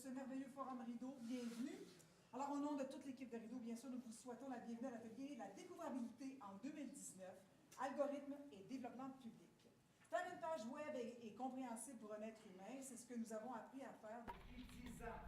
ce merveilleux forum Rideau. Bienvenue. Alors, au nom de toute l'équipe de Rideau, bien sûr, nous vous souhaitons la bienvenue à l'atelier La découvrabilité en 2019, algorithmes et développement public. Faire une page web est compréhensible pour un être humain, c'est ce que nous avons appris à faire depuis 10 ans.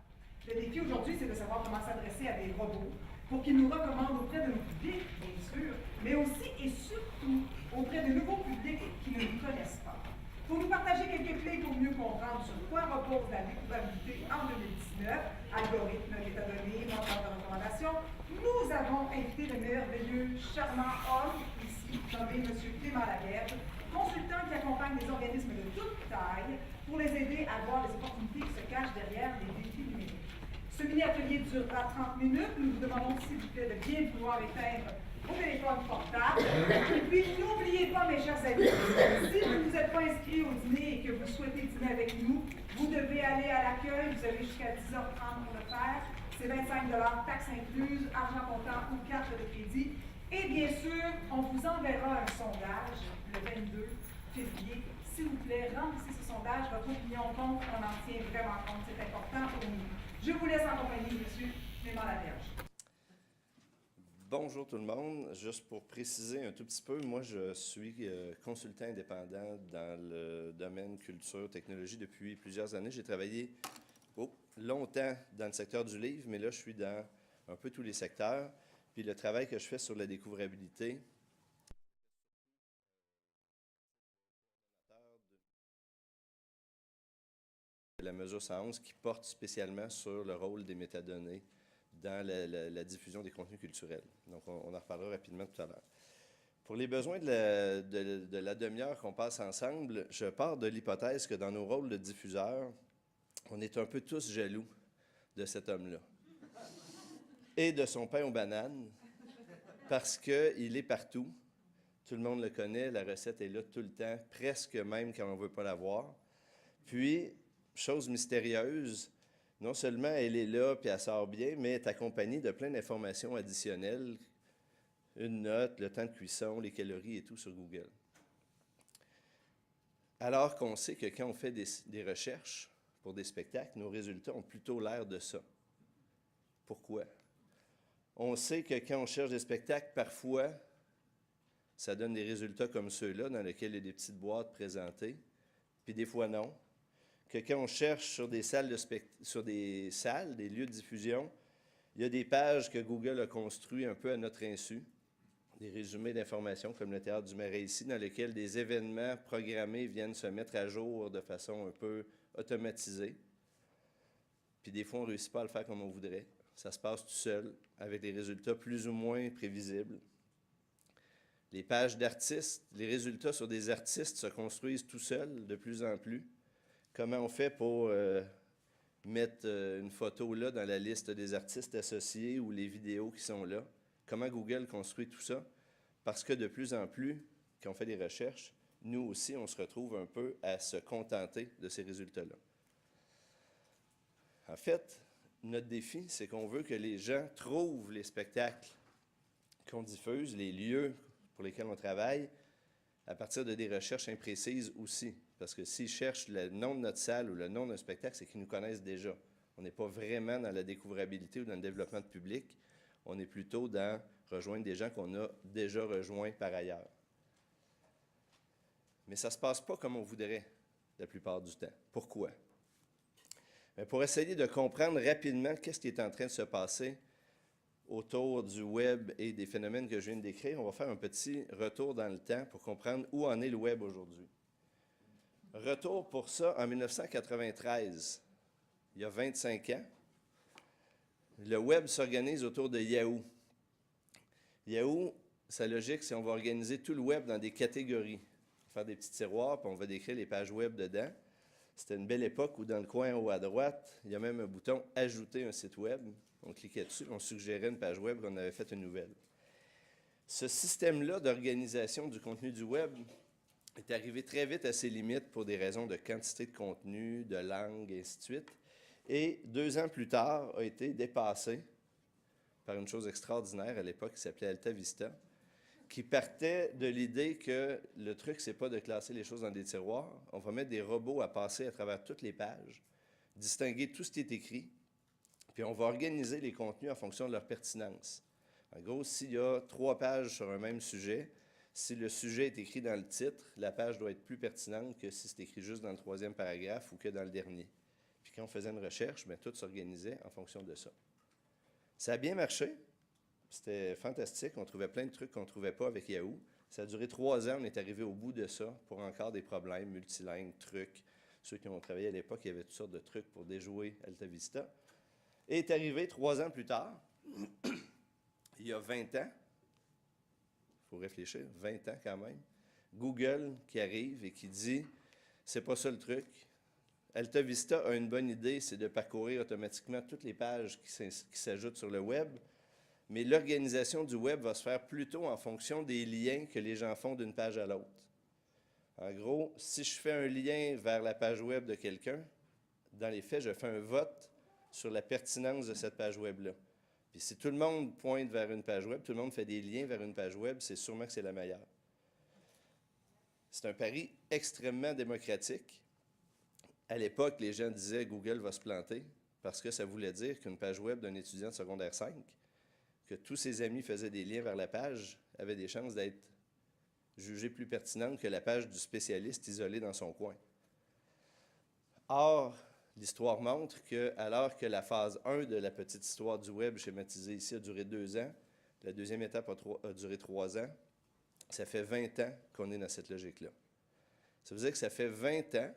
Le défi aujourd'hui, c'est de savoir comment s'adresser à des robots pour qu'ils nous recommandent auprès de nos publics, bien sûr, mais aussi et surtout auprès de nouveaux publics qui ne nous connaissent pas. Pour nous partager quelques clés pour mieux comprendre sur quoi repose la découvrabilité en 2019, algorithmes, métadonnées, moteurs de recommandation, nous avons invité le merveilleux, charmant homme, ici, nommé M. Clément Laberge, consultant qui accompagne des organismes de toute taille pour les aider à voir les opportunités qui se cachent derrière les défis numériques. Ce mini-atelier durera 30 minutes. Nous vous demandons, s'il vous plaît, de bien vouloir éteindre vos téléphones portables. Et puis, n'oubliez pas, mes chers amis, si vous ne vous êtes pas inscrit au dîner et que vous souhaitez dîner avec nous, vous devez aller à l'accueil. Vous avez jusqu'à 10h30 pour le faire. C'est 25 $, taxes incluses, argent comptant ou carte de crédit. Et bien sûr, on vous enverra un sondage le 22 février. S'il vous plaît, remplissez ce sondage. Votre opinion compte. On en tient vraiment compte. C'est important pour nous. Je vous laisse en compagnie de M. Clément Laberge. Bonjour tout le monde. Juste pour préciser un tout petit peu, moi je suis consultant indépendant dans le domaine culture, technologie depuis plusieurs années. J'ai travaillé longtemps dans le secteur du livre, mais là je suis dans un peu tous les secteurs. Puis le travail que je fais sur la découvrabilité, la mesure 111 qui porte spécialement sur le rôle des métadonnées dans la diffusion des contenus culturels. Donc, on en reparlera rapidement tout à l'heure. Pour les besoins de la demi-heure qu'on passe ensemble, je pars de l'hypothèse que dans nos rôles de diffuseurs, on est un peu tous jaloux de cet homme-là et de son pain aux bananes parce qu'il est partout. Tout le monde le connaît, la recette est là tout le temps, presque même quand on ne veut pas la voir. Puis, chose mystérieuse, non seulement elle est là puis elle sort bien, mais elle est accompagnée de plein d'informations additionnelles, une note, le temps de cuisson, les calories et tout sur Google. Alors qu'on sait que quand on fait des recherches pour des spectacles, nos résultats ont plutôt l'air de ça. Pourquoi? On sait que quand on cherche des spectacles, parfois, ça donne des résultats comme ceux-là, dans lesquels il y a des petites boîtes présentées, puis des fois non. Que quand on cherche sur des salles, des lieux de diffusion, il y a des pages que Google a construites un peu à notre insu, des résumés d'informations comme le Théâtre du Marais ici, dans lesquels des événements programmés viennent se mettre à jour de façon un peu automatisée. Puis des fois, on ne réussit pas à le faire comme on voudrait. Ça se passe tout seul, avec des résultats plus ou moins prévisibles. Les pages d'artistes, les résultats sur des artistes se construisent tout seuls de plus en plus. Comment on fait pour mettre une photo là dans la liste des artistes associés ou les vidéos qui sont là? Comment Google construit tout ça? Parce que de plus en plus, quand on fait des recherches, nous aussi, on se retrouve un peu à se contenter de ces résultats-là. En fait, notre défi, c'est qu'on veut que les gens trouvent les spectacles qu'on diffuse, les lieux pour lesquels on travaille, à partir de des recherches imprécises aussi. Parce que s'ils cherchent le nom de notre salle ou le nom d'un spectacle, c'est qu'ils nous connaissent déjà. On n'est pas vraiment dans la découvrabilité ou dans le développement de public. On est plutôt dans rejoindre des gens qu'on a déjà rejoints par ailleurs. Mais ça ne se passe pas comme on voudrait la plupart du temps. Pourquoi? Bien, pour essayer de comprendre rapidement qu'est-ce qui est en train de se passer autour du web et des phénomènes que je viens de décrire, on va faire un petit retour dans le temps pour comprendre où en est le web aujourd'hui. Retour pour ça en 1993, il y a 25 ans. Le web s'organise autour de Yahoo. Yahoo, sa logique, c'est qu'on va organiser tout le web dans des catégories. On va faire des petits tiroirs, puis on va décrire les pages web dedans. C'était une belle époque où dans le coin en haut à droite, il y a même un bouton « Ajouter un site web ». On cliquait dessus, on suggérait une page web qu'on avait fait une nouvelle. Ce système-là d'organisation du contenu du web est arrivé très vite à ses limites pour des raisons de quantité de contenu, de langue, et ainsi de suite. Et 2 ans plus tard, a été dépassé par une chose extraordinaire à l'époque qui s'appelait Alta Vista, qui partait de l'idée que le truc, c'est pas de classer les choses dans des tiroirs. On va mettre des robots à passer à travers toutes les pages, distinguer tout ce qui est écrit, puis on va organiser les contenus en fonction de leur pertinence. En gros, s'il y a 3 pages sur un même sujet, si le sujet est écrit dans le titre, la page doit être plus pertinente que si c'est écrit juste dans le 3e paragraphe ou que dans le dernier. Puis quand on faisait une recherche, bien, tout s'organisait en fonction de ça. Ça a bien marché. C'était fantastique. On trouvait plein de trucs qu'on ne trouvait pas avec Yahoo. Ça a duré 3 ans. On est arrivé au bout de ça pour encore des problèmes, multilingues, trucs. Ceux qui ont travaillé à l'époque, il y avait toutes sortes de trucs pour déjouer AltaVista. Et est arrivé 3 ans plus tard, il y a 20 ans, il faut réfléchir, 20 ans quand même, Google qui arrive et qui dit « c'est pas ça le truc. AltaVista a une bonne idée, c'est de parcourir automatiquement toutes les pages qui s'ajoutent sur le web, mais l'organisation du web va se faire plutôt en fonction des liens que les gens font d'une page à l'autre. En gros, si je fais un lien vers la page web de quelqu'un, dans les faits, je fais un vote sur la pertinence de cette page web-là. Puis si tout le monde pointe vers une page web, tout le monde fait des liens vers une page web, c'est sûrement que c'est la meilleure. C'est un pari extrêmement démocratique. À l'époque, les gens disaient « Google va se planter » parce que ça voulait dire qu'une page web d'un étudiant de secondaire 5, que tous ses amis faisaient des liens vers la page, avait des chances d'être jugée plus pertinente que la page du spécialiste isolé dans son coin. Or, l'histoire montre que, alors que la phase 1 de la petite histoire du web schématisée ici a duré 2 ans, la deuxième étape a duré 3 ans, ça fait 20 ans qu'on est dans cette logique-là. Ça veut dire que ça fait 20 ans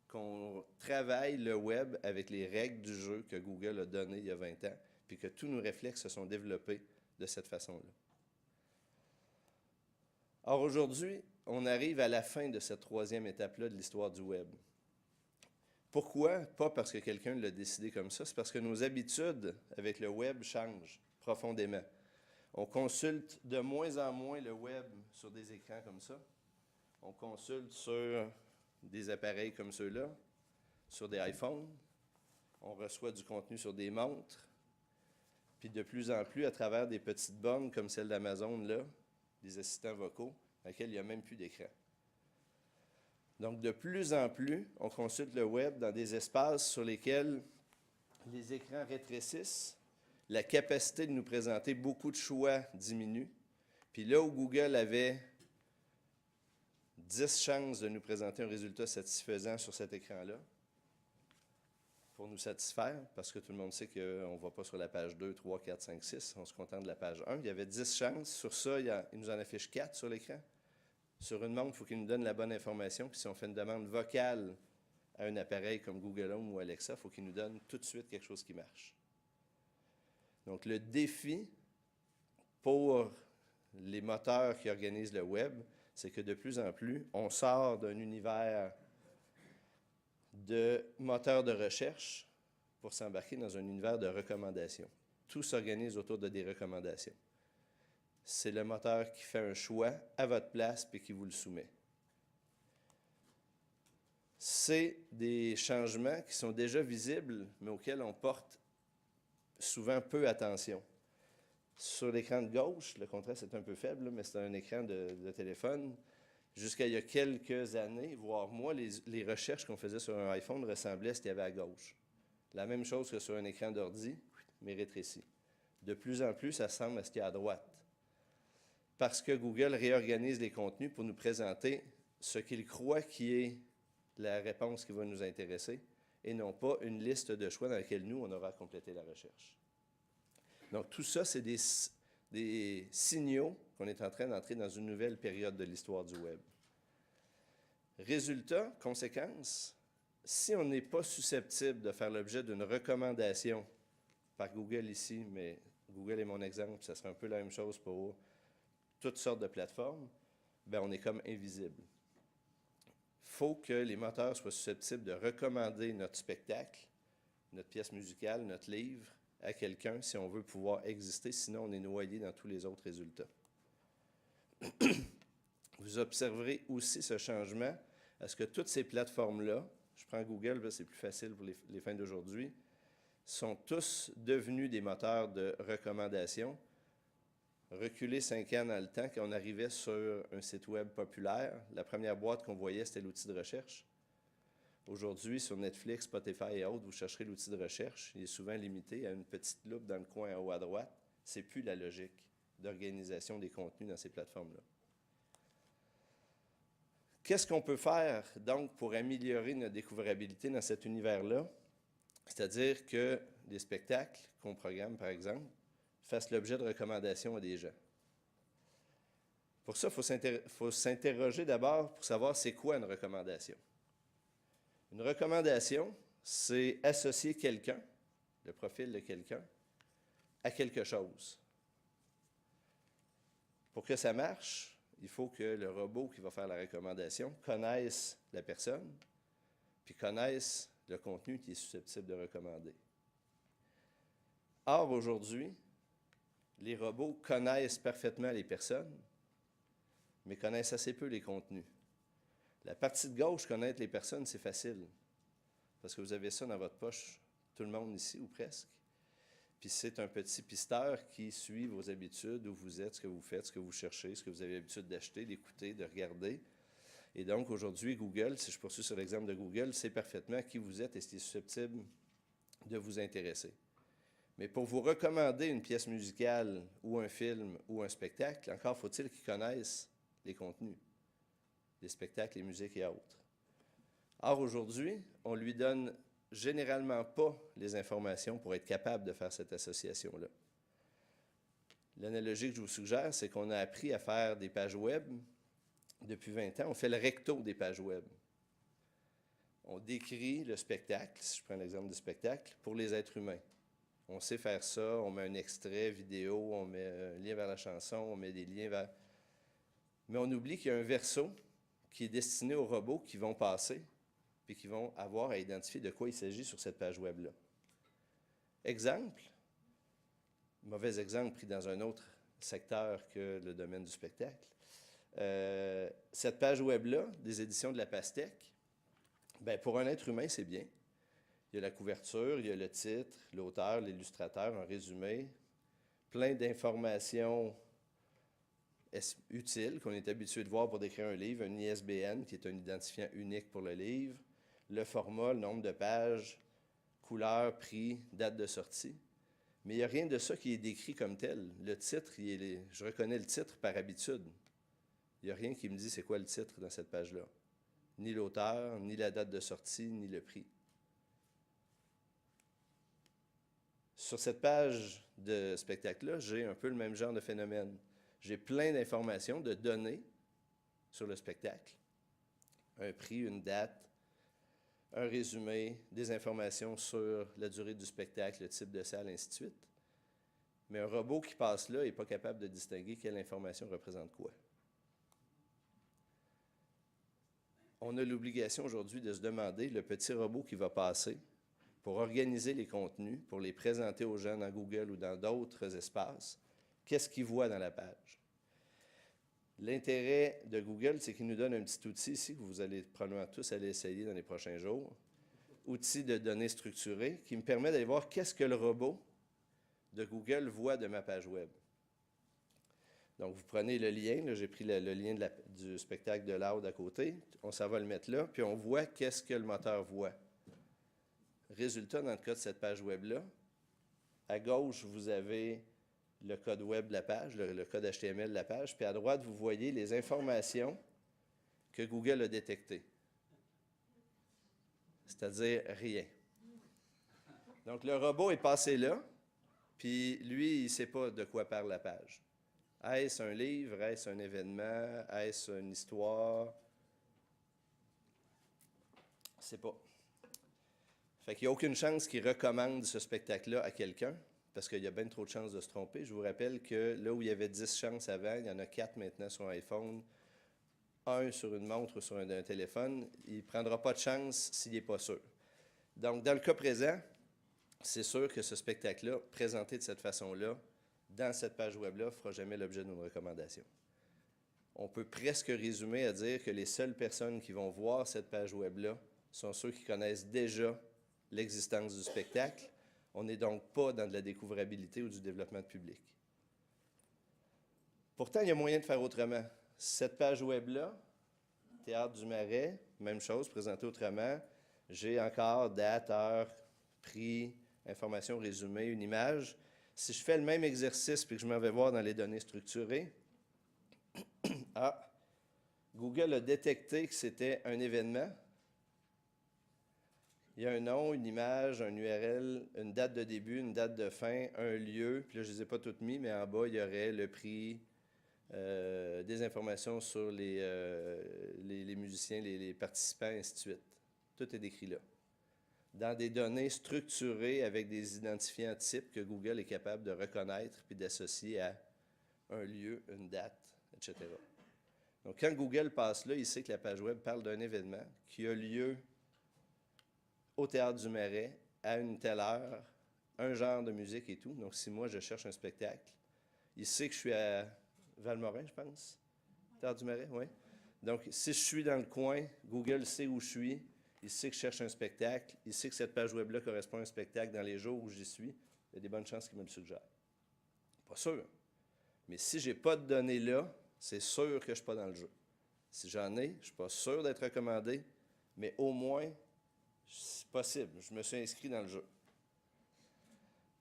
qu'on travaille le web avec les règles du jeu que Google a données il y a 20 ans, puis que tous nos réflexes se sont développés de cette façon-là. Or, aujourd'hui, on arrive à la fin de cette 3e étape-là de l'histoire du web. Pourquoi? Pas parce que quelqu'un l'a décidé comme ça, c'est parce que nos habitudes avec le web changent profondément. On consulte de moins en moins le web sur des écrans comme ça. On consulte sur des appareils comme ceux-là, sur des iPhones. On reçoit du contenu sur des montres. Puis de plus en plus, à travers des petites bornes comme celle d'Amazon, là, des assistants vocaux, dans lesquels il n'y a même plus d'écran. Donc, de plus en plus, on consulte le web dans des espaces sur lesquels les écrans rétrécissent, la capacité de nous présenter beaucoup de choix diminue. Puis là où Google avait 10 chances de nous présenter un résultat satisfaisant sur cet écran-là, pour nous satisfaire, parce que tout le monde sait qu'on ne va pas sur la page 2, 3, 4, 5, 6, on se contente de la page 1. Il y avait 10 chances. Sur ça, il nous en affiche 4 sur l'écran. Sur une montre, il faut qu'il nous donne la bonne information. Puis si on fait une demande vocale à un appareil comme Google Home ou Alexa, il faut qu'il nous donne tout de suite quelque chose qui marche. Donc, le défi pour les moteurs qui organisent le web, c'est que de plus en plus, on sort d'un univers de moteurs de recherche pour s'embarquer dans un univers de recommandations. Tout s'organise autour de des recommandations. C'est le moteur qui fait un choix à votre place puis qui vous le soumet. C'est des changements qui sont déjà visibles, mais auxquels on porte souvent peu attention. Sur l'écran de gauche, le contraste est un peu faible, mais c'est un écran de téléphone. Jusqu'à il y a quelques années, voire mois, les recherches qu'on faisait sur un iPhone ressemblaient à ce qu'il y avait à gauche. La même chose que sur un écran d'ordi, mais rétréci. De plus en plus, ça ressemble à ce qu'il y a à droite. Parce que Google réorganise les contenus pour nous présenter ce qu'il croit qui est la réponse qui va nous intéresser, et non pas une liste de choix dans laquelle nous, on aura complété la recherche. Donc, tout ça, c'est des signaux qu'on est en train d'entrer dans une nouvelle période de l'histoire du web. Résultat, conséquence, si on n'est pas susceptible de faire l'objet d'une recommandation par Google ici, mais Google est mon exemple, ça serait un peu la même chose pour toutes sortes de plateformes, bien, on est comme invisible. Il faut que les moteurs soient susceptibles de recommander notre spectacle, notre pièce musicale, notre livre, à quelqu'un si on veut pouvoir exister, sinon on est noyé dans tous les autres résultats. Vous observerez aussi ce changement à ce que toutes ces plateformes-là, je prends Google, c'est plus facile pour les fins d'aujourd'hui, sont tous devenus des moteurs de recommandation. Reculer 5 ans dans le temps, quand on arrivait sur un site web populaire, la première boîte qu'on voyait, c'était l'outil de recherche. Aujourd'hui, sur Netflix, Spotify et autres, vous chercherez l'outil de recherche. Il est souvent limité à une petite loupe dans le coin en haut à droite. Ce n'est plus la logique d'organisation des contenus dans ces plateformes-là. Qu'est-ce qu'on peut faire, donc, pour améliorer notre découvrabilité dans cet univers-là? C'est-à-dire que les spectacles qu'on programme, par exemple, fassent l'objet de recommandations à des gens. Pour ça, il faut s'interroger d'abord pour savoir c'est quoi une recommandation. Une recommandation, c'est associer quelqu'un, le profil de quelqu'un, à quelque chose. Pour que ça marche, il faut que le robot qui va faire la recommandation connaisse la personne, puis connaisse le contenu qui est susceptible de recommander. Or, aujourd'hui, les robots connaissent parfaitement les personnes, mais connaissent assez peu les contenus. La partie de gauche, connaître les personnes, c'est facile, parce que vous avez ça dans votre poche, tout le monde ici, ou presque. Puis c'est un petit pisteur qui suit vos habitudes, où vous êtes, ce que vous faites, ce que vous cherchez, ce que vous avez l'habitude d'acheter, d'écouter, de regarder. Et donc, aujourd'hui, Google, si je poursuis sur l'exemple de Google, sait parfaitement qui vous êtes et ce qui est susceptible de vous intéresser. Mais pour vous recommander une pièce musicale ou un film ou un spectacle, encore faut-il qu'ils connaissent les contenus, les spectacles, les musiques et autres. Or, aujourd'hui, on ne lui donne généralement pas les informations pour être capable de faire cette association-là. L'analogie que je vous suggère, c'est qu'on a appris à faire des pages web depuis 20 ans. On fait le recto des pages web. On décrit le spectacle, si je prends l'exemple du spectacle, pour les êtres humains. On sait faire ça, on met un extrait vidéo, on met un lien vers la chanson, on met des liens vers... Mais on oublie qu'il y a un verso qui est destiné aux robots qui vont passer puis qui vont avoir à identifier de quoi il s'agit sur cette page web-là. Exemple, mauvais exemple pris dans un autre secteur que le domaine du spectacle. Cette page web-là, des éditions de La Pastèque, bien, pour un être humain, c'est bien. Il y a la couverture, il y a le titre, l'auteur, l'illustrateur, un résumé, plein d'informations utiles qu'on est habitué de voir pour décrire un livre, un ISBN qui est un identifiant unique pour le livre, le format, le nombre de pages, couleur, prix, date de sortie. Mais il n'y a rien de ça qui est décrit comme tel. Le titre, je reconnais le titre par habitude. Il n'y a rien qui me dit c'est quoi le titre dans cette page-là. Ni l'auteur, ni la date de sortie, ni le prix. Sur cette page de spectacle-là, j'ai un peu le même genre de phénomène. J'ai plein d'informations, de données sur le spectacle. Un prix, une date, un résumé, des informations sur la durée du spectacle, le type de salle, ainsi de suite. Mais un robot qui passe là n'est pas capable de distinguer quelle information représente quoi. On a l'obligation aujourd'hui de se demander, le petit robot qui va passer, pour organiser les contenus, pour les présenter aux gens dans Google ou dans d'autres espaces, qu'est-ce qu'il voit dans la page? L'intérêt de Google, c'est qu'il nous donne un petit outil ici que vous allez probablement tous aller essayer dans les prochains jours. Outil de données structurées qui me permet d'aller voir qu'est-ce que le robot de Google voit de ma page web. Donc, vous prenez le lien, là, j'ai pris le lien du spectacle de Loud à côté, on s'en va le mettre là, puis on voit qu'est-ce que le moteur voit. Résultat, dans le cas de cette page web-là, à gauche, vous avez le code web de la page, le code HTML de la page, puis à droite, vous voyez les informations que Google a détectées. C'est-à-dire rien. Donc, le robot est passé là, puis lui, il ne sait pas de quoi parle la page. Est-ce un livre? Est-ce un événement? Est-ce une histoire? Je ne sais pas. Fait qu'il n'y a aucune chance qu'il recommande ce spectacle-là à quelqu'un, parce qu'il y a bien trop de chances de se tromper. Je vous rappelle que là où il y avait 10 chances avant, il y en a 4 maintenant sur un iPhone, 1 sur une montre ou sur un téléphone. Il ne prendra pas de chance s'il n'est pas sûr. Donc, dans le cas présent, c'est sûr que ce spectacle-là, présenté de cette façon-là, dans cette page web-là, ne fera jamais l'objet d'une recommandation. On peut presque résumer à dire que les seules personnes qui vont voir cette page web-là sont ceux qui connaissent déjà l'existence du spectacle. On n'est donc pas dans de la découvrabilité ou du développement de public. Pourtant, il y a moyen de faire autrement. Cette page web-là, Théâtre du Marais, même chose, présentée autrement. J'ai encore date, heure, prix, information résumée, une image. Si je fais le même exercice puis que je m'en vais voir dans les données structurées, Google a détecté que c'était un événement. Il y a un nom, une image, un URL, une date de début, une date de fin, un lieu. Puis là, je ne les ai pas toutes mis, mais en bas, il y aurait le prix, des informations sur les musiciens, les participants, ainsi de suite. Tout est décrit là. Dans des données structurées avec des identifiants types que Google est capable de reconnaître puis d'associer à un lieu, une date, etc. Donc, quand Google passe là, il sait que la page web parle d'un événement qui a lieu au Théâtre du Marais, à une telle heure, un genre de musique et tout. Donc, si moi, je cherche un spectacle, il sait que je suis à Valmorin, je pense. Théâtre du Marais, oui. Donc, si je suis dans le coin, Google sait où je suis, il sait que je cherche un spectacle, il sait que cette page web-là correspond à un spectacle dans les jours où j'y suis. Il y a des bonnes chances qu'il me le suggère. Pas sûr. Mais si je n'ai pas de données là, c'est sûr que je ne suis pas dans le jeu. Si j'en ai, je ne suis pas sûr d'être recommandé, mais au moins, c'est possible. Je me suis inscrit dans le jeu.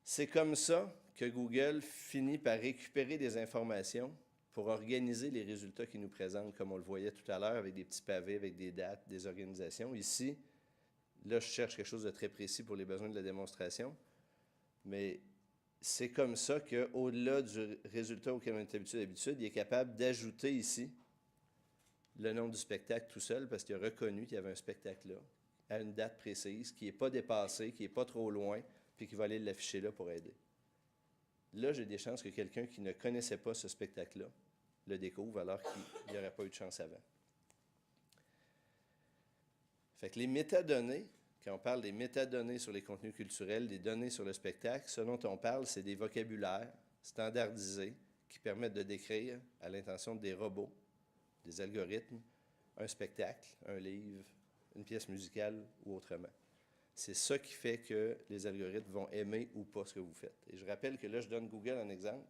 C'est comme ça que Google finit par récupérer des informations pour organiser les résultats qu'il nous présente, comme on le voyait tout à l'heure, avec des petits pavés, avec des dates, des organisations. Ici, là, je cherche quelque chose de très précis pour les besoins de la démonstration, mais c'est comme ça qu'au-delà du résultat auquel on est habitué d'habitude, il est capable d'ajouter ici le nom du spectacle tout seul, parce qu'il a reconnu qu'il y avait un spectacle là, à une date précise, qui n'est pas dépassée, qui n'est pas trop loin, puis qui va aller l'afficher là pour aider. Là, j'ai des chances que quelqu'un qui ne connaissait pas ce spectacle-là le découvre, alors qu'il n'y aurait pas eu de chance avant. Fait que les métadonnées, quand on parle des métadonnées sur les contenus culturels, des données sur le spectacle, ce dont on parle, c'est des vocabulaires standardisés qui permettent de décrire, à l'intention des robots, des algorithmes, un spectacle, un livre, une pièce musicale ou autrement. C'est ça qui fait que les algorithmes vont aimer ou pas ce que vous faites. Et je rappelle que là, je donne Google en exemple,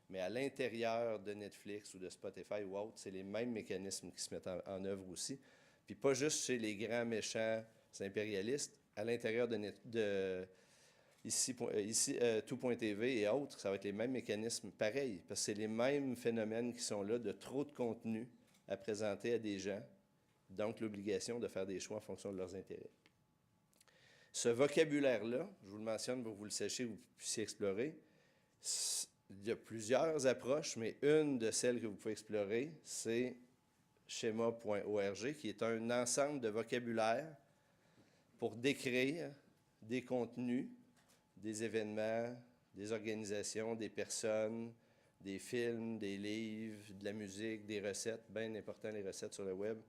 mais à l'intérieur de Netflix ou de Spotify ou autre, c'est les mêmes mécanismes qui se mettent en œuvre aussi. Puis pas juste chez les grands méchants impérialistes, à l'intérieur ici Tout.tv et autres, ça va être les mêmes mécanismes pareils, parce que c'est les mêmes phénomènes qui sont là de trop de contenu à présenter à des gens, donc l'obligation de faire des choix en fonction de leurs intérêts. Ce vocabulaire-là, je vous le mentionne pour que vous le sachiez, vous puissiez explorer. Il y a plusieurs approches, mais une de celles que vous pouvez explorer, c'est schema.org, qui est un ensemble de vocabulaire pour décrire des contenus, des événements, des organisations, des personnes, des films, des livres, de la musique, des recettes, bien important les recettes sur le web,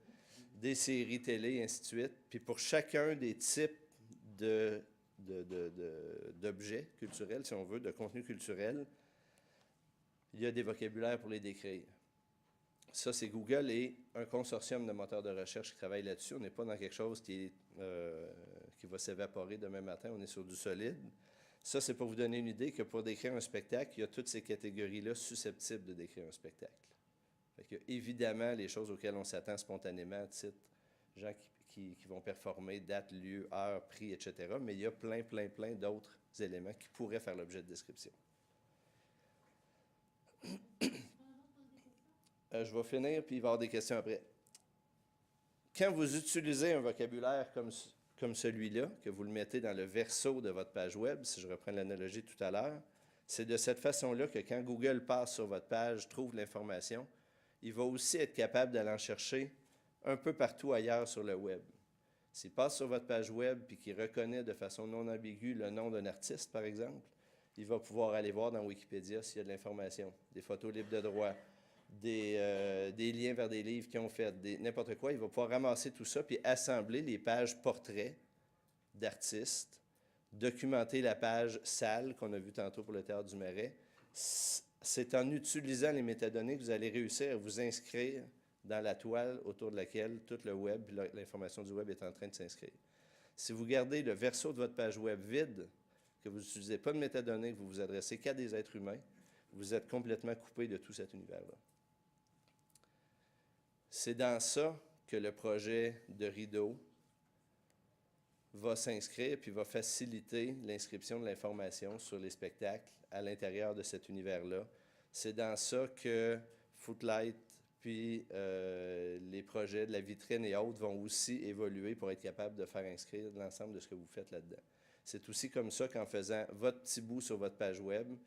des séries télé, ainsi de suite. Puis pour chacun des types d'objets culturels, si on veut, de contenu culturel, il y a des vocabulaires pour les décrire. Ça, c'est Google et un consortium de moteurs de recherche qui travaillent là-dessus. On n'est pas dans quelque chose qui va s'évaporer demain matin, on est sur du solide. Ça, c'est pour vous donner une idée que pour décrire un spectacle, il y a toutes ces catégories-là susceptibles de décrire un spectacle. Fait que, évidemment, les choses auxquelles on s'attend spontanément, titre, gens qui vont performer, date, lieu, heure, prix, etc. Mais il y a plein d'autres éléments qui pourraient faire l'objet de description. Je vais finir, puis il va y avoir des questions après. Quand vous utilisez un vocabulaire comme celui-là, que vous le mettez dans le verso de votre page web, si je reprends l'analogie tout à l'heure, c'est de cette façon-là que quand Google passe sur votre page, trouve l'information, il va aussi être capable d'aller en chercher un peu partout ailleurs sur le web. S'il passe sur votre page web et qu'il reconnaît de façon non ambiguë le nom d'un artiste, par exemple, il va pouvoir aller voir dans Wikipédia s'il y a de l'information, des photos libres de droit, des liens vers des livres qu'ils ont fait, n'importe quoi. Il va pouvoir ramasser tout ça puis assembler les pages portraits d'artistes, documenter la page salle qu'on a vue tantôt pour le Théâtre du Marais. C'est en utilisant les métadonnées que vous allez réussir à vous inscrire dans la toile autour de laquelle tout le web, l'information du web est en train de s'inscrire. Si vous gardez le verso de votre page web vide, que vous n'utilisez pas de métadonnées, que vous vous adressez qu'à des êtres humains, vous êtes complètement coupé de tout cet univers-là. C'est dans ça que le projet de Rideau va s'inscrire puis va faciliter l'inscription de l'information sur les spectacles à l'intérieur de cet univers-là. C'est dans ça que Footlight puis les projets de la vitrine et autres vont aussi évoluer pour être capables de faire inscrire l'ensemble de ce que vous faites là-dedans. C'est aussi comme ça qu'en faisant votre petit bout sur votre page web,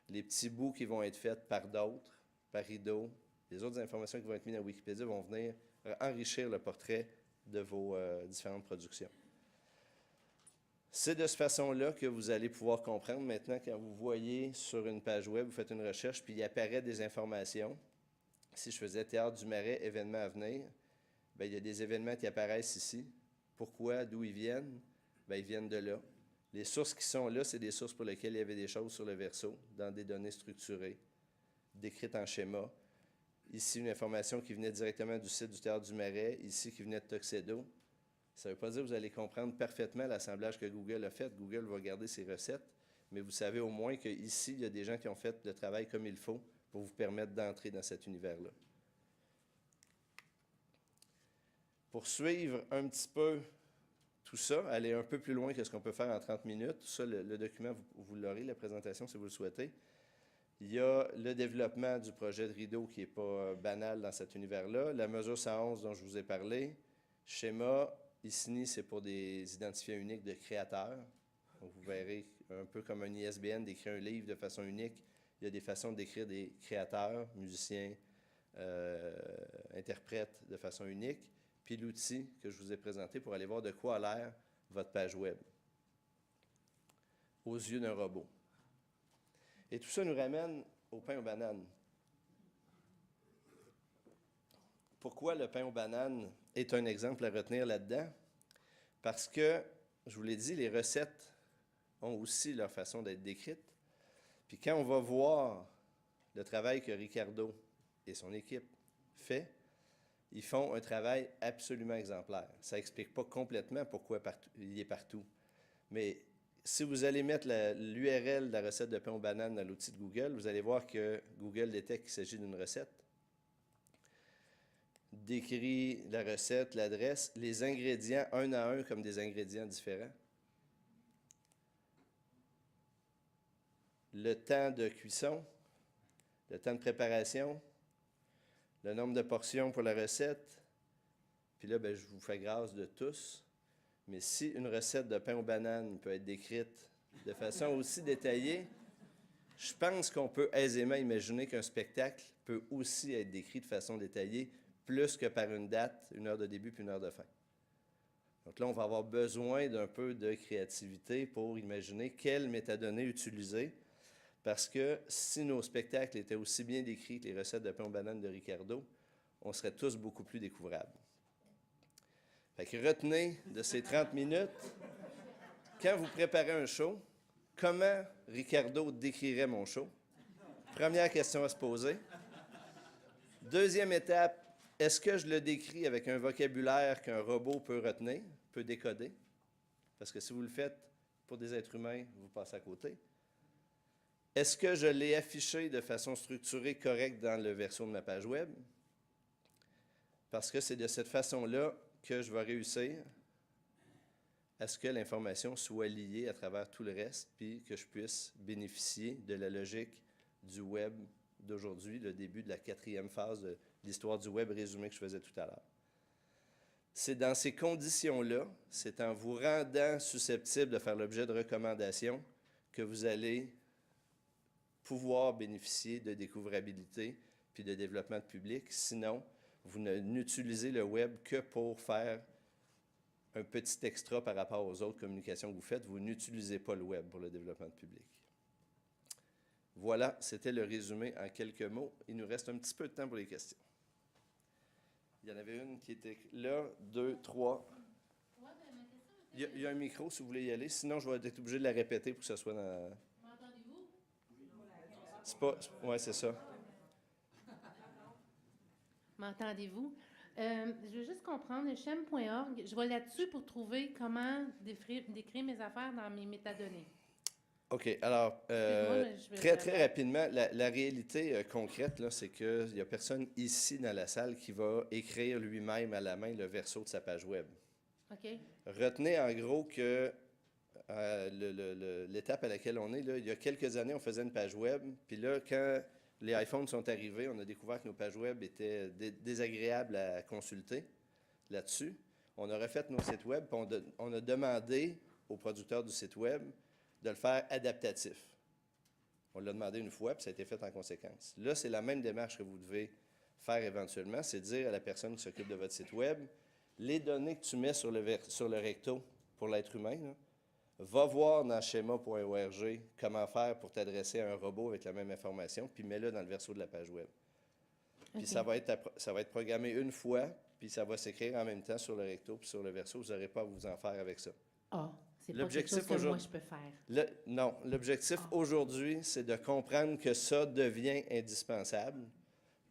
les petits bouts qui vont être faits par d'autres, par Rideau, les autres informations qui vont être mises dans Wikipédia vont venir enrichir le portrait de vos différentes productions. C'est de cette façon-là que vous allez pouvoir comprendre maintenant quand vous voyez sur une page web, vous faites une recherche, puis il apparaît des informations. Si je faisais Théâtre du Marais, événements à venir, bien, il y a des événements qui apparaissent ici. Pourquoi? D'où ils viennent? Bien, ils viennent de là. Les sources qui sont là, c'est des sources pour lesquelles il y avait des choses sur le verso, dans des données structurées, décrites en schéma. Ici, une information qui venait directement du site du Théâtre du Marais, ici qui venait de Tuxedo. Ça ne veut pas dire que vous allez comprendre parfaitement l'assemblage que Google a fait. Google va garder ses recettes, mais vous savez au moins qu'ici, il y a des gens qui ont fait le travail comme il faut pour vous permettre d'entrer dans cet univers-là. Pour suivre un petit peu tout ça, aller un peu plus loin que ce qu'on peut faire en 30 minutes, tout ça, le document, vous l'aurez, la présentation, si vous le souhaitez. Il y a le développement du projet de Rideau qui n'est pas banal dans cet univers-là. La mesure 111 dont je vous ai parlé. Schéma, ici, c'est pour des identifiants uniques de créateurs. Donc, vous verrez, un peu comme un ISBN, d'écrire un livre de façon unique. Il y a des façons d'écrire des créateurs, musiciens, interprètes de façon unique. Puis l'outil que je vous ai présenté pour aller voir de quoi a l'air votre page web aux yeux d'un robot. Et tout ça nous ramène au pain aux bananes. Pourquoi le pain aux bananes est un exemple à retenir là-dedans? Parce que, je vous l'ai dit, les recettes ont aussi leur façon d'être décrites. Puis quand on va voir le travail que Ricardo et son équipe fait, ils font un travail absolument exemplaire. Ça n'explique pas complètement pourquoi il est partout. Mais si vous allez mettre l'URL de la recette de pain aux bananes dans l'outil de Google, vous allez voir que Google détecte qu'il s'agit d'une recette. Décrit la recette, l'adresse, les ingrédients un à un comme des ingrédients différents. Le temps de cuisson, le temps de préparation, le nombre de portions pour la recette. Puis là, bien, je vous fais grâce de tous. Mais si une recette de pain aux bananes peut être décrite de façon aussi détaillée, je pense qu'on peut aisément imaginer qu'un spectacle peut aussi être décrit de façon détaillée, plus que par une date, une heure de début puis une heure de fin. Donc là, on va avoir besoin d'un peu de créativité pour imaginer quelle métadonnée utiliser. Parce que si nos spectacles étaient aussi bien décrits que les recettes de pain aux bananes de Ricardo, on serait tous beaucoup plus découvrables. Fait que retenez de ces 30 minutes, quand vous préparez un show, comment Ricardo décrirait mon show? Première question à se poser. Deuxième étape, est-ce que je le décris avec un vocabulaire qu'un robot peut retenir, peut décoder? Parce que si vous le faites pour des êtres humains, vous passez à côté. Est-ce que je l'ai affiché de façon structurée, correcte dans le version de ma page web? Parce que c'est de cette façon-là que je vais réussir à ce que l'information soit liée à travers tout le reste, puis que je puisse bénéficier de la logique du web d'aujourd'hui, le début de la 4e phase de l'histoire du web résumée que je faisais tout à l'heure. C'est dans ces conditions-là, c'est en vous rendant susceptible de faire l'objet de recommandations que vous allez pouvoir bénéficier de découvrabilité puis de développement de public. Sinon, vous n'utilisez le web que pour faire un petit extra par rapport aux autres communications que vous faites. Vous n'utilisez pas le web pour le développement de public. Voilà, c'était le résumé en quelques mots. Il nous reste un petit peu de temps pour les questions. Il y en avait une qui était là, 2, 3. Il y a un micro si vous voulez y aller. Sinon, je vais être obligé de la répéter pour que ce soit dans... M'entendez-vous? C'est pas... Oui, c'est ça. M'entendez-vous? Je veux juste comprendre, le chem.org, je vais là-dessus pour trouver comment décrire mes affaires dans mes métadonnées. OK. Alors, très rapidement, la réalité concrète, là, c'est qu'il n'y a personne ici dans la salle qui va écrire lui-même à la main le verso de sa page web. OK. Retenez en gros que l'étape à laquelle on est, là, il y a quelques années, on faisait une page web, puis là, quand les iPhones sont arrivés, on a découvert que nos pages web étaient désagréables à consulter là-dessus. On a refait nos sites web, puis on a demandé aux producteurs du site web de le faire adaptatif. On l'a demandé une fois, puis ça a été fait en conséquence. Là, c'est la même démarche que vous devez faire éventuellement, c'est dire à la personne qui s'occupe de votre site web, les données que tu mets sur le recto pour l'être humain, là, va voir dans schéma.org comment faire pour t'adresser à un robot avec la même information, puis mets-le dans le verso de la page web. Puis OK. ça va être programmé une fois, puis ça va s'écrire en même temps sur le recto puis sur le verso. Vous n'aurez pas à vous en faire avec ça. Ah, c'est pas quelque L'objectif chose que moi, aujourd'hui- je peux faire. Non, l'objectif aujourd'hui, c'est de comprendre que ça devient indispensable,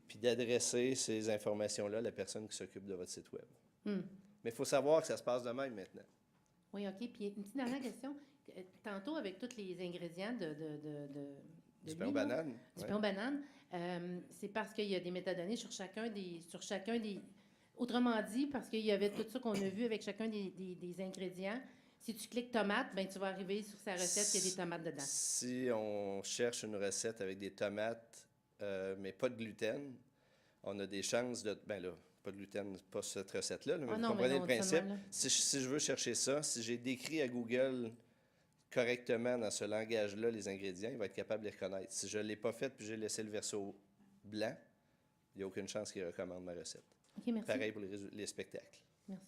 puis d'adresser ces informations-là à la personne qui s'occupe de votre site web. Hmm. Mais il faut savoir que ça se passe de même maintenant. Oui, OK. Puis une petite dernière question. Tantôt, avec tous les ingrédients de Du lui, pain aux là, bananes. du ouais. pain aux bananes, c'est parce qu'il y a des métadonnées sur chacun des... Autrement dit, parce qu'il y avait tout ça qu'on a vu avec chacun des ingrédients. Si tu cliques tomate, ben tu vas arriver sur sa recette, il y a des tomates dedans. Si on cherche une recette avec des tomates, mais pas de gluten, on a des chances de... Ben là, pas de gluten, pas cette recette-là, là, mais Ah vous non, mais comprenez non, le principe. seulement, là. Si je veux chercher ça, si j'ai décrit à Google correctement dans ce langage-là les ingrédients, il va être capable de les reconnaître. Si je ne l'ai pas fait puis j'ai laissé le verso blanc, il n'y a aucune chance qu'il recommande ma recette. OK, merci. Pareil pour les spectacles. Merci.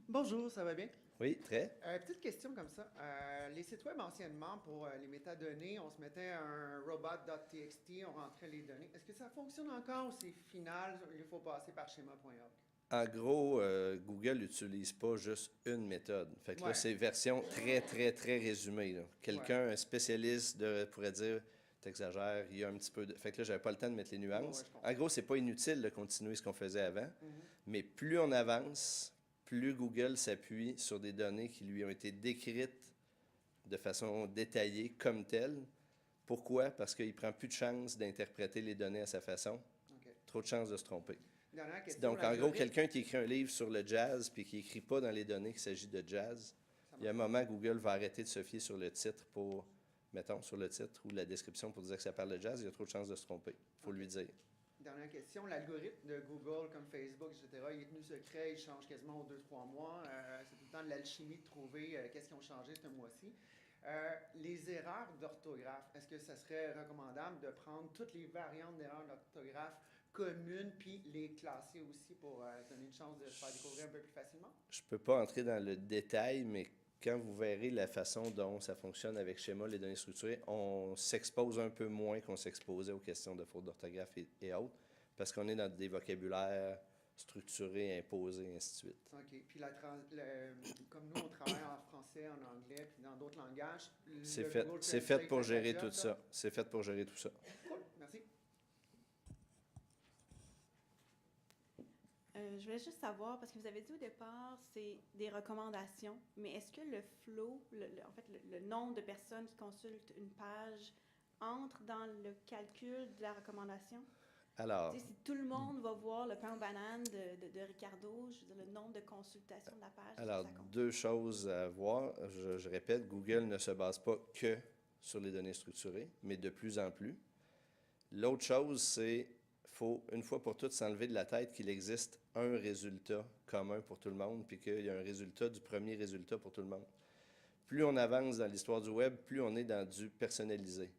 Bonjour, ça va bien? Oui, très. Petite question comme ça. Les sites web anciennement, pour les métadonnées, on se mettait un robot.txt, on rentrait les données. Est-ce que ça fonctionne encore ou c'est final, il faut passer par schéma.org? En gros, Google n'utilise pas juste une méthode. Fait que là, Ouais. c'est version très, très, très résumée, là. Quelqu'un, un spécialiste, pourrait dire, t'exagères, il y a un petit peu de... Fait que là, j'avais pas le temps de mettre les nuances. Ouais, je comprends. En gros, c'est pas inutile de continuer ce qu'on faisait avant, Mhm. mais plus on avance, plus Google s'appuie sur des données qui lui ont été décrites de façon détaillée comme telles. Pourquoi? Parce qu'il prend plus de chance d'interpréter les données à sa façon. OK. Trop de chances de se tromper. Dernière question. Donc, en gros, l'algorithme, quelqu'un qui écrit un livre sur le jazz puis qui n'écrit pas dans les données qu'il s'agit de jazz, ça il y a un marche. moment, Google va arrêter de se fier sur le titre pour, mettons, sur le titre ou la description pour dire que ça parle de jazz, il y a trop de chances de se tromper. Il faut lui dire. Dernière question. L'algorithme de Google, comme Facebook, etc., il est tenu secret, il change quasiment aux 2-3 mois. C'est tout le temps de l'alchimie de trouver qu'est-ce qu'ils ont changé ce mois-ci. Les erreurs d'orthographe, est-ce que ça serait recommandable de prendre toutes les variantes d'erreurs d'orthographe communes puis les classer aussi pour donner une chance de se faire découvrir un peu plus facilement? Je ne peux pas entrer dans le détail, mais quand vous verrez la façon dont ça fonctionne avec Schéma, les données structurées, on s'expose un peu moins qu'on s'exposait aux questions de fautes d'orthographe et autres, parce qu'on est dans des vocabulaires structurés, imposés, et ainsi de suite. OK. Puis comme nous, on travaille en français, en anglais, puis dans d'autres langages. C'est le fait, Google c'est fait Translate pour fait la gérer job, tout ça. C'est fait pour gérer tout ça. Cool. Merci. Je voulais juste savoir, parce que vous avez dit au départ, c'est des recommandations, mais est-ce que le flow, en fait, le nombre de personnes qui consultent une page entre dans le calcul de la recommandation? Alors, Tu sais, si tout le monde va voir le pain aux bananes de Ricardo, je veux dire, le nombre de consultations de la page, est-ce que Alors, ça compte? deux choses à voir. Je répète, Google ne se base pas que sur les données structurées, mais de plus en plus. L'autre chose, c'est faut une fois pour toutes s'enlever de la tête qu'il existe un résultat commun pour tout le monde, puis qu'il y a un résultat du premier résultat pour tout le monde. Plus on avance dans l'histoire du web, plus on est dans du personnalisé.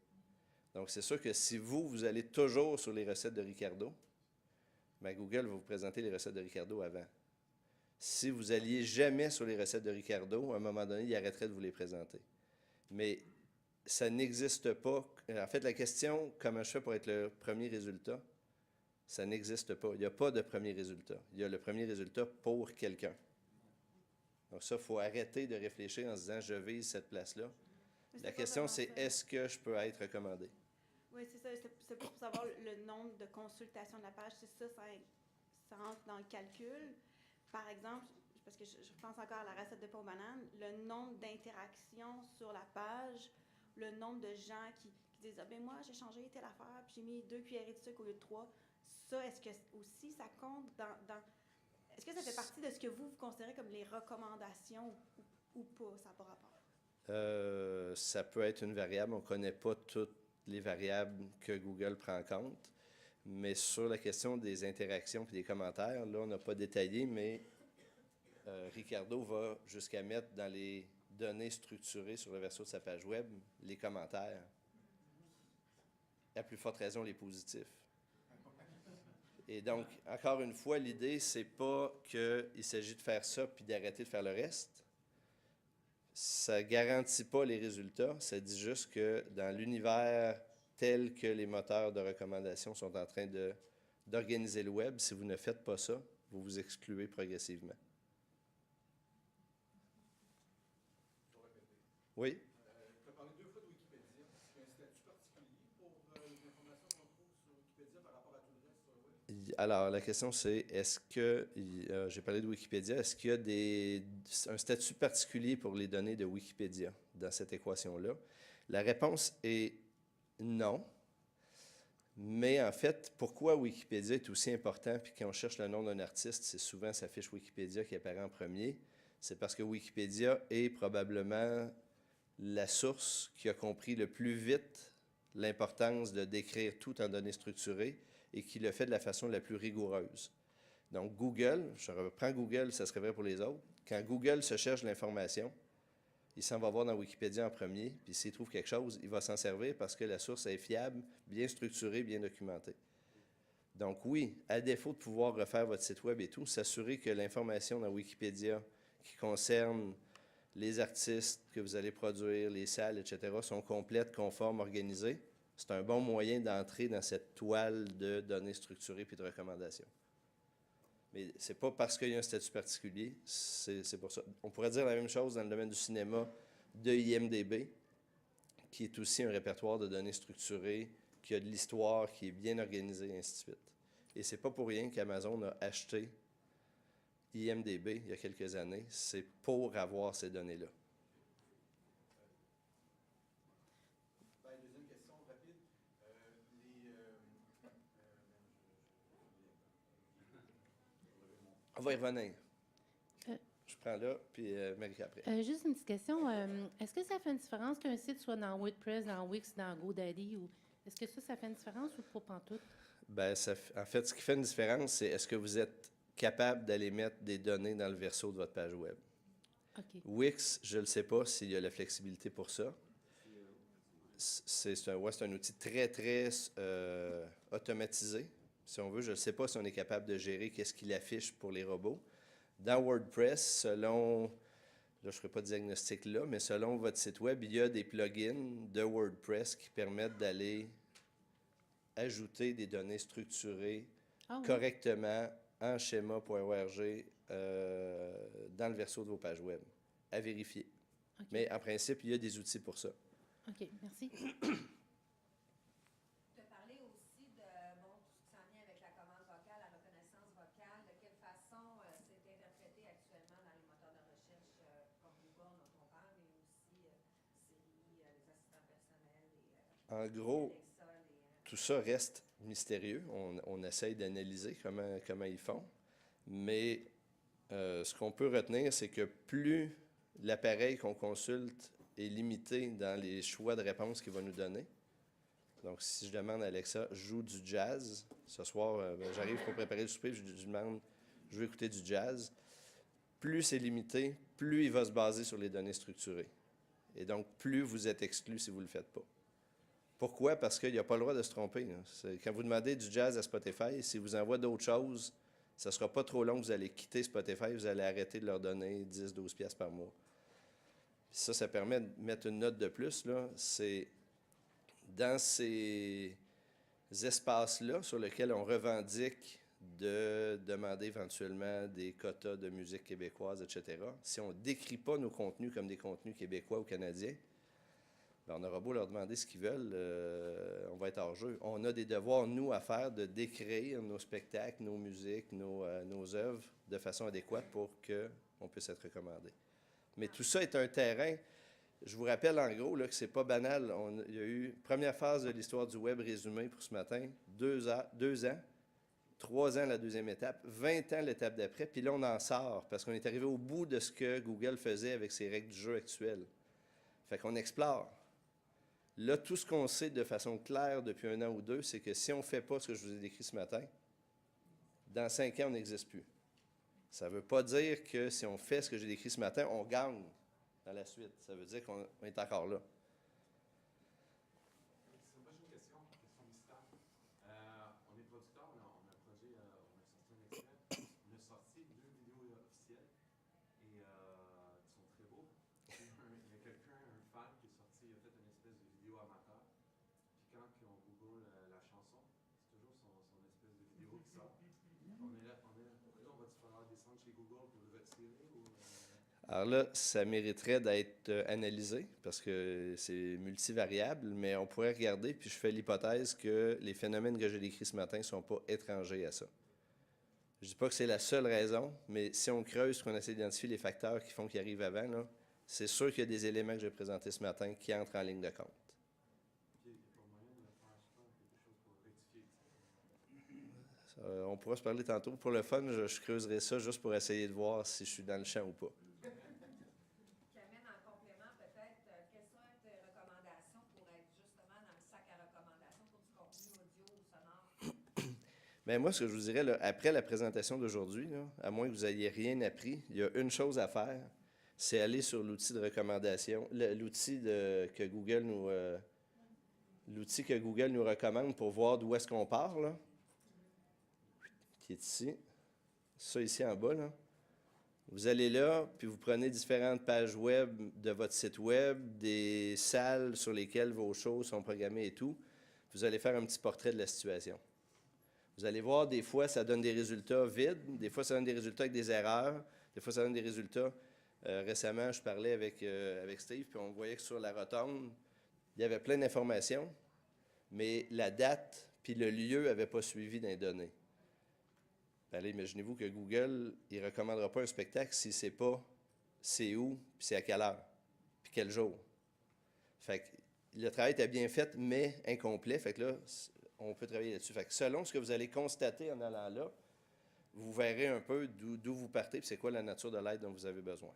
Donc, c'est sûr que si vous allez toujours sur les recettes de Ricardo, bien, Google va vous présenter les recettes de Ricardo avant. Si vous alliez jamais sur les recettes de Ricardo, à un moment donné, il arrêterait de vous les présenter. Mais ça n'existe pas. En fait, la question, comment je fais pour être le premier résultat, ça n'existe pas. Il n'y a pas de premier résultat. Il y a le premier résultat pour quelqu'un. Donc ça, il faut arrêter de réfléchir en se disant, je vise cette place-là. Mais La pas question, vraiment c'est, ça. est-ce que je peux être recommandé? Oui, c'est ça. C'est pour savoir le nombre de consultations de la page. C'est ça, ça entre dans le calcul. Par exemple, parce que je pense encore à la recette de pain aux bananes, le nombre d'interactions sur la page, le nombre de gens qui disent « Ah ben moi, j'ai changé telle affaire, puis j'ai mis 2 cuillerées de sucre au lieu de 3 ». Ça, est-ce que aussi ça compte dans Est-ce que ça fait partie de ce que vous considérez comme les recommandations ou pas? Ça n'a pas rapport. Ça peut être une variable. On ne connaît pas toutes les variables que Google prend en compte. Mais sur la question des interactions et des commentaires, là, on n'a pas détaillé, mais Ricardo va jusqu'à mettre dans les données structurées sur le verso de sa page web les commentaires. À plus forte raison, les positifs. Et donc, encore une fois, l'idée, c'est pas qu'il s'agit de faire ça puis d'arrêter de faire le reste. Ça ne garantit pas les résultats. Ça dit juste que dans l'univers tel que les moteurs de recommandation sont en train d'organiser le web, si vous ne faites pas ça, vous vous excluez progressivement. Oui? Tu as parlé 2 fois de Wikipédia. Est-ce qu'il y a un statut particulier pour les informations qu'on trouve sur Wikipédia par rapport à tout le reste sur le web? Alors, la question, c'est est-ce que, j'ai parlé de Wikipédia, est-ce qu'il y a un statut particulier pour les données de Wikipédia dans cette équation-là? La réponse est non. Mais en fait, pourquoi Wikipédia est aussi important, puis quand on cherche le nom d'un artiste, c'est souvent sa fiche Wikipédia qui apparaît en premier, c'est parce que Wikipédia est probablement la source qui a compris le plus vite l'importance de décrire tout en données structurées et qui le fait de la façon la plus rigoureuse. Donc Google, je reprends Google, ça serait vrai pour les autres, quand Google se cherche l'information, il s'en va voir dans Wikipédia en premier, puis s'il trouve quelque chose, il va s'en servir parce que la source est fiable, bien structurée, bien documentée. Donc oui, à défaut de pouvoir refaire votre site web et tout, s'assurer que l'information dans Wikipédia qui concerne les artistes que vous allez produire, les salles, etc., sont complètes, conformes, organisées. C'est un bon moyen d'entrer dans cette toile de données structurées puis de recommandations. Mais ce n'est pas parce qu'il y a un statut particulier, c'est pour ça. On pourrait dire la même chose dans le domaine du cinéma de IMDb, qui est aussi un répertoire de données structurées, qui a de l'histoire, qui est bien organisé, et ainsi de suite. Et ce n'est pas pour rien qu'Amazon a acheté IMDb il y a quelques années. C'est pour avoir ces données-là. Deuxième question rapide. On va y revenir. Euh. Je prends là, puis Marie après. Juste une petite question. Est-ce que ça fait une différence qu'un site soit dans WordPress, dans Wix, dans GoDaddy? Ou est-ce que ça fait une différence ou pas pantoute? Ben, en fait, ce qui fait une différence, c'est est-ce que vous êtes capable d'aller mettre des données dans le verso de votre page web? OK. Wix, je ne sais pas s'il y a la flexibilité pour ça. C'est un outil très, très automatisé. Si on veut, je ne sais pas si on est capable de gérer qu'est-ce qu'il affiche pour les robots. Dans WordPress, selon, là je ne ferai pas de diagnostic là, mais selon votre site web, il y a des plugins de WordPress qui permettent d'aller ajouter des données structurées correctement en schéma.org dans le verso de vos pages web, à vérifier. Okay. Mais en principe, il y a des outils pour ça. OK, merci. Tu as parlé aussi de tout ce qui s'en vient avec la commande vocale, la reconnaissance vocale. De quelle façon c'est interprété actuellement dans les moteurs de recherche comme Google, dont on parle, mais aussi Siri, les assistants personnels, en gros, tout ça reste mystérieux. On essaye d'analyser comment ils font. Mais ce qu'on peut retenir, c'est que plus l'appareil qu'on consulte est limité dans les choix de réponses qu'il va nous donner. Donc, si je demande à Alexa, joue du jazz, ce soir, j'arrive pour préparer le souper, je demande, je veux écouter du jazz. Plus c'est limité, plus il va se baser sur les données structurées. Et donc, plus vous êtes exclu si vous ne le faites pas. Pourquoi? Parce qu'il n'y a pas le droit de se tromper. Quand vous demandez du jazz à Spotify, s'il vous envoie d'autres choses, ça ne sera pas trop long que vous allez quitter Spotify, vous allez arrêter de leur donner 10-12 piastres par mois. Puis ça permet de mettre une note de plus. Là, c'est dans ces espaces-là sur lesquels on revendique de demander éventuellement des quotas de musique québécoise, etc. Si on ne décrit pas nos contenus comme des contenus québécois ou canadiens, bien, on aura beau leur demander ce qu'ils veulent, on va être hors jeu. On a des devoirs, nous, à faire de décrire nos spectacles, nos musiques, nos œuvres de façon adéquate pour qu'on puisse être recommandé. Mais tout ça est un terrain, je vous rappelle en gros là, que c'est pas banal. Il y a eu première phase de l'histoire du web résumé pour ce matin, 2 ans. 3 ans la deuxième étape, 20 ans l'étape d'après, puis là, on en sort parce qu'on est arrivé au bout de ce que Google faisait avec ses règles du jeu actuelles. Fait qu'on explore. Là, tout ce qu'on sait de façon claire depuis 1 an ou 2, c'est que si on ne fait pas ce que je vous ai décrit ce matin, dans 5 ans, on n'existe plus. Ça ne veut pas dire que si on fait ce que j'ai décrit ce matin, on gagne dans la suite. Ça veut dire qu'on est encore là. Moi, j'ai une question mystère. On est producteur, on a produit, on a sorti un extrait. On a sorti 2 vidéos officielles et qui sont très beaux. Il y a quelqu'un, un fan, qui est sorti, il a fait une espèce de vidéo amateur. Puis quand on Google la chanson, c'est toujours son espèce de vidéo qui sort. On va-tu falloir descendre chez Google pour le retirer ou... Alors là, ça mériterait d'être analysé parce que c'est multivariable, mais on pourrait regarder, puis je fais l'hypothèse que les phénomènes que j'ai décrits ce matin ne sont pas étrangers à ça. Je ne dis pas que c'est la seule raison, mais si on creuse, qu'on essaie d'identifier les facteurs qui font qu'ils arrivent avant, là, c'est sûr qu'il y a des éléments que j'ai présentés ce matin qui entrent en ligne de compte. On pourra se parler tantôt. Pour le fun, je creuserai ça juste pour essayer de voir si je suis dans le champ ou pas. Qui amène en complément peut-être, quelles sont tes recommandations pour être justement dans le sac à recommandations pour du contenu audio ou sonore? Bien, moi, ce que je vous dirais, là, après la présentation d'aujourd'hui, là, à moins que vous n'ayez rien appris, il y a une chose à faire, c'est aller sur l'outil de recommandation, l'outil que Google nous recommande pour voir d'où est-ce qu'on part, là, qui est ici. Ça, ici en bas, là. Vous allez là, puis vous prenez différentes pages web de votre site web, des salles sur lesquelles vos choses sont programmées et tout. Vous allez faire un petit portrait de la situation. Vous allez voir, des fois, ça donne des résultats vides, des fois, ça donne des résultats avec des erreurs, des fois, ça donne des résultats. Récemment, je parlais avec Steve, puis on voyait que sur la rotonde, il y avait plein d'informations, mais la date puis le lieu n'avaient pas suivi dans les données. Allez, imaginez-vous que Google, il ne recommandera pas un spectacle si c'est pas c'est où, puis c'est à quelle heure, puis quel jour. Fait que le travail était bien fait, mais incomplet. Fait que là, on peut travailler là-dessus. Fait que selon ce que vous allez constater en allant là, vous verrez un peu d'où vous partez, puis c'est quoi la nature de l'aide dont vous avez besoin.